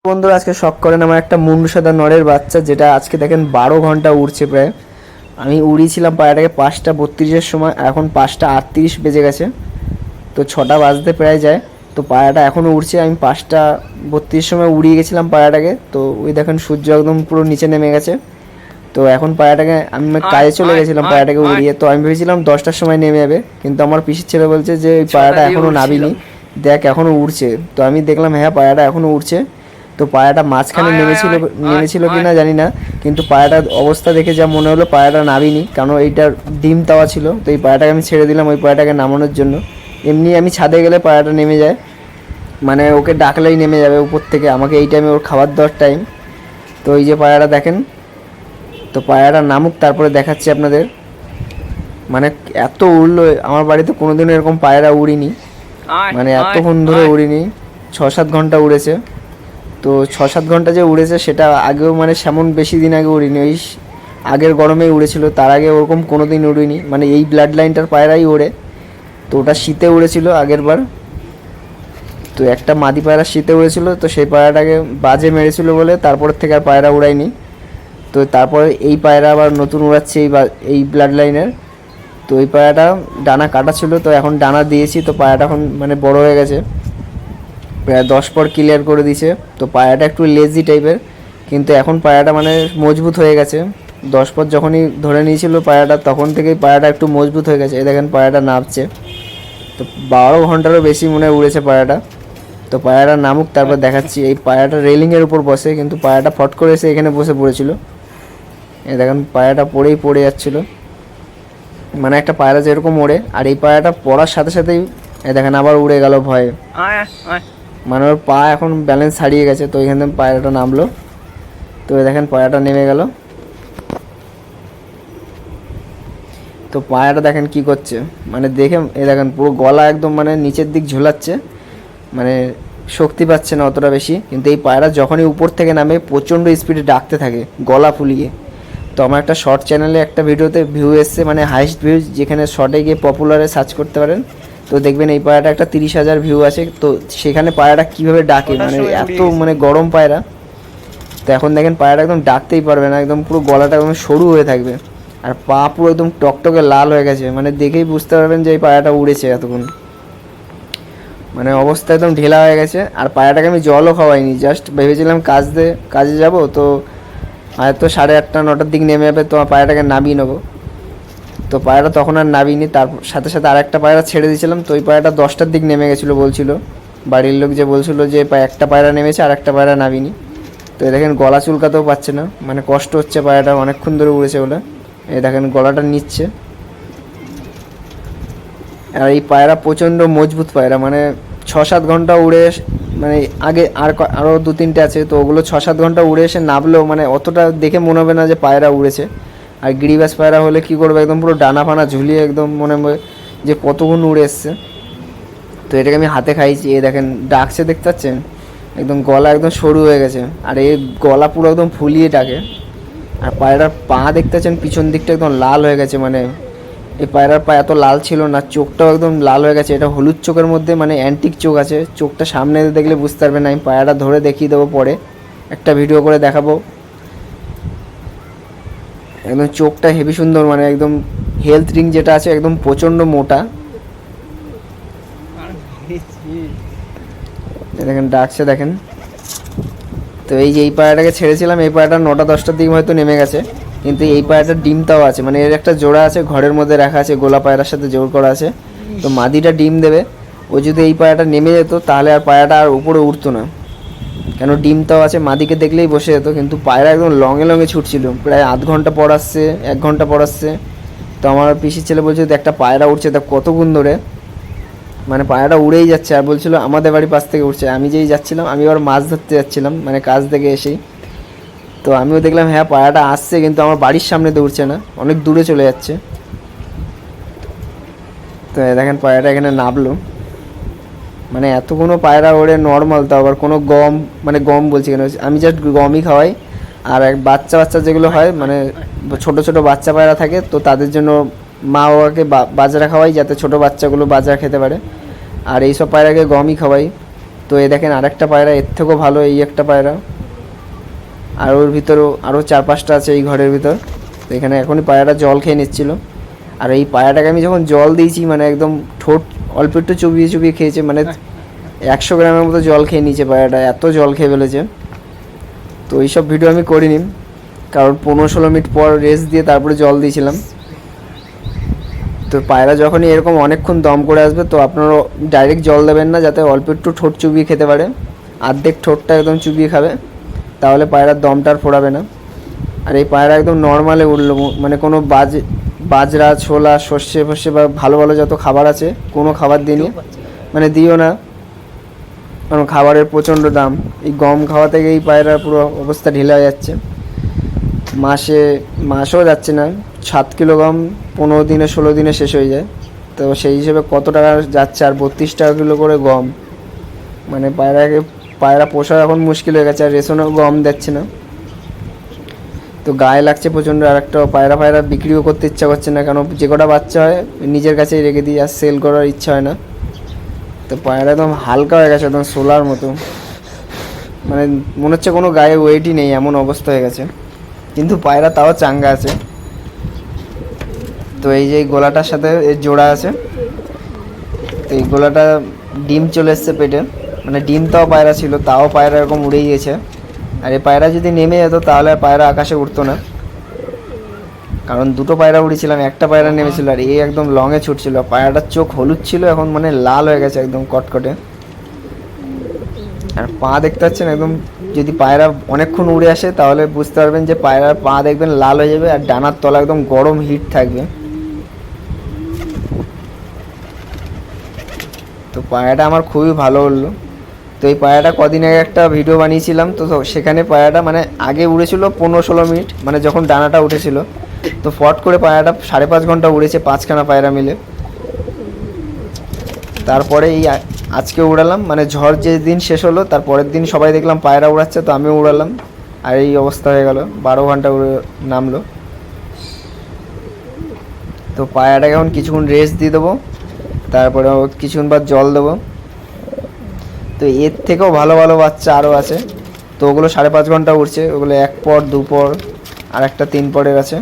বন্ধুরা আজকে শখ করেন আমার একটা মুন্ডু সাদা নরের বাচ্চা, যেটা আজকে দেখেন 12 ঘন্টা উড়ছে প্রায়। আমি উড়িয়েছিলাম পায়রাটাকে 5টা 32-এর সময়, এখন 5টা 38 বেজে গেছে, তো 6টা বাজতে প্রায় যায়। তো পায়রাটা এখনও উড়ছে। আমি 5টা 32 সময় উড়িয়ে গেছিলাম পায়রাটাকে, তো ওই দেখেন সূর্য একদম পুরো নিচে নেমে গেছে। তো এখন পায়রাটাকে আমি কাজে চলে গেছিলাম পায়রাটাকে উড়িয়ে, তো আমি ভেবেছিলাম 10টার সময় নেমে যাবে, কিন্তু আমার পিসির ছেলে বলছে যে ওই পায়রাটা এখনও নামিনি, দেখ এখনও উড়ছে। তো আমি দেখলাম হ্যাঁ পায়রাটা এখনও উড়ছে। তো পায়রাটা মাঝখানে নেমেছিল কি না জানি না, কিন্তু পায়রাটার অবস্থা দেখে যা মনে হলো পায়রাটা নামিনি, কারণ এইটার ডিম তাওয়া ছিল। তো এই পায়রাটাকে আমি ছেড়ে দিলাম ওই পায়রাটাকে নামানোর জন্য। এমনি আমি ছাদে গেলে পায়রাটা নেমে যায়, মানে ওকে ডাকলেই নেমে যাবে উপর থেকে। আমাকে এই টাইমে ওর খাবার দেওয়ার টাইম। তো এই যে পায়রাটা দেখেন, তো পায়রাটা নামুক তারপরে দেখাচ্ছি আপনাদের। মানে এত উড়লো, আমার বাড়িতে কোনোদিনও এরকম পায়রা উড়িনি, মানে এতক্ষণ ধরে উড়িনি। 6-7 ঘন্টা উড়েছে। তো 6-7 ঘন্টা যে উড়েছে সেটা আগেও, মানে সেমন বেশি দিন আগে উড়িনি, ওই আগের গরমেই উড়েছিল, তার আগে ওরকম কোনো দিন উড়িনি। মানে এই ব্লাড লাইনটার পায়রাই ওড়ে। তো ওটা শীতে উড়েছিল আগের বার, তো একটা মাদি পায়রা শীতে উড়েছিল, তো সেই পায়রাটাকে বাজে মেরেছিল বলে তারপর থেকে আর পায়রা উড়ায়নি। তো তারপরে এই পায়রা আবার নতুন উড়াচ্ছে এই ব্লাড লাইনের। তো এই পায়রাটা ডানা কাটা ছিল, তো এখন ডানা দিয়েছি, তো পায়রাটা এখন মানে বড় হয়ে গেছে, প্রায় 10 পর ক্লিয়ার করে দিছে। তো পায়রাটা একটু লেজি টাইপের, কিন্তু এখন পায়রাটা মানে মজবুত হয়ে গেছে। 10 পর যখনই ধরে নিয়েছিল পায়রাটা, তখন থেকেই পায়রাটা একটু মজবুত হয়ে গেছে। এই দেখেন পায়রাটা নামছে। তো 12 ঘন্টারও বেশি মনে হয় উড়েছে পায়রাটা। তো পায়রাটা নামুক তারপর দেখাচ্ছি। এই পায়রাটা রেলিংয়ের উপর বসে, কিন্তু পায়রাটা ফট করে এসে এখানে বসে পড়েছিল। এই দেখেন পায়রাটা পড়ে যাচ্ছিলো, মানে একটা পায়রা যেরকম ওড়ে, আর এই পায়রাটা পড়ার সাথে সাথেই এই দেখেন আবার উড়ে গেল ভয়ে। মানে ওর পা এখন ব্যালেন্স হারিয়ে গেছে, তো এখান থেকে পায়রাটা নামলো। তো দেখেন পায়রাটা নেমে গেল। তো পায়রাটা দেখেন কি করছে, মানে দেখে এই দেখেন পুরো গলা একদম মানে নিচের দিক ঝোলাচ্ছে, মানে শক্তি পাচ্ছে না অতটা বেশি। কিন্তু এই পায়রা যখনই উপর থেকে নামে প্রচণ্ড স্পিডে ডাকতে থাকে গলা ফুলিয়ে। তো আমার একটা শর্ট চ্যানেলে একটা ভিডিওতে ভিউ এসছে, মানে হাইস্ট ভিউ, যেখানে শর্টে গিয়ে পপুলারে সার্চ করতে পারেন, তো দেখবেন এই পায়রাটা একটা 30,000 ভিউ আছে। তো সেখানে পায়রাটা কীভাবে ডাকে, মানে এত মানে গরম পায়রা। তো এখন দেখেন পায়রাটা একদম ডাকতেই পারবে না, একদম পুরো গলাটা একদম সরু হয়ে থাকবে, আর পা পুরো একদম টকটকে লাল হয়ে গেছে। মানে দেখেই বুঝতে পারবেন যে এই পায়রাটা উড়েছে এতক্ষণ, মানে অবস্থা একদম ঢেলা হয়ে গেছে। আর পায়রাটাকে আমি জলও খাওয়াইনি, জাস্ট ভেবেছিলাম কাজে যাব, তো হয়তো 8:30-9টার দিক নেমে যাবে, তো পায়রাটাকে নামিয়ে নেবো। তো পায়রা তখন আর নামিনি, তার সাথে সাথে আরেকটা পায়রা ছেড়ে দিয়েছিলাম। তো ওই পায়রাটা 10টার দিক নেমে গেছিলো বলছিল, বাড়ির লোক যে বলছিল যে একটা পায়রা নেমেছে আর একটা পায়রা নামিনি। তো দেখেন গলা চুলকাতেও পাচ্ছে না, মানে কষ্ট হচ্ছে, পায়রাটা অনেকক্ষণ ধরে উড়েছে বলে। এই দেখেন গলাটা নিচ্ছে। আর এই পায়রা প্রচণ্ড মজবুত পায়রা, মানে 6-7 ঘন্টা উড়ে, মানে আগে আরও 2-3টে আছে, তো ওগুলো 6-7 ঘন্টা উড়ে এসে নামলেও মানে অতটা দেখে মনে হবে না যে পায়রা উড়েছে। আর গিরিবাজ পায়রা হলে কী করবে, একদম পুরো ডানা ফানা ঝুলিয়ে একদম মনে হবে যে কতক্ষণ উড়ে এসছে। তো এটাকে আমি হাতে খাইছি, এ দেখেন ডাকছে, দেখতে পাচ্ছেন একদম গলা একদম সরু হয়ে গেছে, আর এই গলা পুরো একদম ফুলিয়ে ডাকে। আর পায়রার পা দেখতে পাচ্ছেন পিছন দিকটা একদম লাল হয়ে গেছে, মানে এই পায়রার পা এত লাল ছিল না, চোখটাও একদম লাল হয়ে গেছে। এটা হলুদ চোখের মধ্যে মানে অ্যান্টিক চোখ আছে, চোখটা সামনে দেখলে বুঝতে পারবেন না। আমি পায়রাটা ধরে দেখিয়ে দেবো, পরে একটা ভিডিও করে দেখাবো। একদম চোখটা হেভি সুন্দর, মানে একদম হেলথ রিং যেটা আছে একদম প্রচণ্ড মোটা। দেখেন ডাকছে দেখেন। তো এই যে এই পায়রাটাকে ছেড়েছিলাম, এই পায়রাটা 9টা 10টার দিকে হয়তো নেমে গেছে, কিন্তু এই পায়রাটার ডিমটাও আছে, মানে এর একটা জোড়া আছে ঘরের মধ্যে রাখা আছে, গোলা পায়রার সাথে জোড় করা আছে। তো মাদিটা ডিম দেবে, ও যদি এই পায়রাটা নেমে যেত তাহলে আর পায়রাটা আর উপরে উঠতো না, কেন ডিমটাও আছে, মাদিকে দেখলেই বসে যেত। কিন্তু পায়রা একদম লঙে ছুটছিল, প্রায় আধ ঘন্টা পর আসছে, 1 ঘন্টা পর আসছে। তো আমার পিসির ছেলে বলছে একটা পায়রা উঠছে, তা কতক্ষণ ধরে, মানে পায়রাটা উড়েই যাচ্ছে, আর বলছিল আমাদের বাড়ির পাশ থেকে উঠছে। আমি যেই যাচ্ছিলাম, আমি আবার মাছ ধরতে যাচ্ছিলাম, মানে কাজ থেকে এসেই। তো আমিও দেখলাম হ্যাঁ পায়রাটা আসছে, কিন্তু আমার বাড়ির সামনে তো উঠছে না, অনেক দূরে চলে যাচ্ছে। তো দেখেন পায়রাটা এখানে নামলো, মানে এতগুলো পায়রা ওড়ে নর্মাল, তো আবার কোনো গম, মানে গম বলছি কেন, আমি জাস্ট গমই খাওয়াই। আর এক বাচ্চা যেগুলো হয়, মানে ছোট ছোট বাচ্চা পায়রা থাকে, তো তাদের জন্য মা বাবাকে বাজরা খাওয়াই, যাতে ছোট বাচ্চাগুলো বাজরা খেতে পারে। আর এইসব পায়রাকে গমই খাওয়াই। তো এই দেখেন আরেকটা পায়রা, এর থেকেও ভালো এই একটা পায়রা, আর ওর ভিতরেও আরও 4-5টা আছে এই ঘরের ভিতর। তো এখানে এখনই পায়রাটা জল খেয়ে নিচ্ছিল। আর এই পায়রাটাকে আমি যখন জল দিয়েছি মানে একদম ঠোঁট অল্প একটু চুবিয়ে চুবিয়ে খেয়েছে, মানে 100 গ্রামের মতো জল খেয়ে নিয়েছে পায়রাটা, এত জল খেয়ে ফেলেছে। তো এইসব ভিডিও আমি করিনি, কারণ 15-16 মিনিট পর রেস্ট দিয়ে তারপরে জল দিয়েছিলাম। তো পায়রা যখনই এরকম অনেকক্ষণ দম করে আসবে তো আপনারা ডাইরেক্ট জল দেবেন না, যাতে অল্প একটু ঠোঁট চুবিয়ে খেতে পারে, অর্ধেক ঠোঁটটা একদম চুবিয়ে খাবে, তাহলে পায়রার দমটা আর ফোরাবে না। আর এই পায়রা একদম নর্মালে উঠলো, মানে কোনো বাজরা, ছোলা, সর্ষে ফর্ষে বা ভালো ভালো যত খাবার আছে কোনো খাবার দিইনি, মানে দিও না, কারণ খাবারের প্রচণ্ড দাম। এই গম খাওয়া থেকে এই পায়রার পুরো অবস্থা ঢিলা হয়ে যাচ্ছে। মাসেও যাচ্ছে না, 7 কিলো গম 15 দিনে 16 দিনে শেষ হয়ে যায়। তো সেই হিসেবে কত টাকা যাচ্ছে, আর 32 টাকা কিলো করে গম, মানে পায়রা পোষা এখন মুশকিল হয়ে গেছে। আর রেশনও গম দিচ্ছে না, তো গায়ে লাগছে প্রচণ্ড। আর একটা পায়রা বিক্রিও করতে ইচ্ছা করছে না, কারণ যে কটা বাচ্চা হয় নিজের কাছেই রেখে দিই, আর সেল করার ইচ্ছা হয় না। তো পায়রা একদম হালকা হয়ে গেছে, একদম সোলার মতো, মানে মনে হচ্ছে কোনো গায়ে ওয়েটই নেই, এমন অবস্থা হয়ে গেছে। কিন্তু পায়রা তাও চাঙ্গা আছে। তো এই যে এই গোলাটার সাথে এর জোড়া আছে, তো এই গোলাটা ডিম চলে এসছে পেটে, মানে ডিম তাও পায়রা ছিল, তাও পায়রা এরকম উড়ে গিয়েছে। আর এই পায়রা যদি নেমে যেত তাহলে পায়রা আকাশে উঠতো না, কারণ দুটো পায়রা উড়েছিলাম, একটা পায়রা নেমেছিল আর এই একদম লংয়ে ছুটছিল। পায়রাটার চোখ হলুদ ছিল, এখন মানে লাল হয়ে গেছে একদম কটকটে। আর পা দেখতে পাচ্ছেন একদম, যদি পায়রা অনেকক্ষণ উড়ে আসে তাহলে বুঝতে পারবেন যে পায়রার পা দেখবেন লাল হয়ে যাবে, আর ডানার তলা একদম গরম হিট থাকবে। তো পায়রাটা আমার খুবই ভালো উঠলো। তো এই পায়রাটা কদিন আগে একটা ভিডিও বানিয়েছিলাম, তো সেখানে পায়রাটা মানে আগে উড়েছিল 15-16 মিনিট, মানে যখন ডানাটা উঠেছিল, তো ফট করে পায়রাটা 5.5 ঘন্টা উড়েছে, 5খানা পায়রা মিলে। তারপরে এই আজকে উড়ালাম, মানে ঝড় যেদিন শেষ হলো তার পরের দিন সবাই দেখলাম পায়রা উড়াচ্ছে, তো আমিও উড়ালাম, আর এই অবস্থা হয়ে গেল, 12 ঘন্টা উড়ে নামলো। তো পায়রাটাকে এখন কিছুক্ষণ রেস্ট দিয়ে দেবো, তারপরে কিছুক্ষণ বাদ জল দেবো। তো এর থেকেও ভালো ভালো বাচ্চা আরও আছে, তো ওগুলো 5.5 ঘন্টা উড়ছে, ওগুলো 1 পর 2 পর, আর একটা 3 পরের আছে।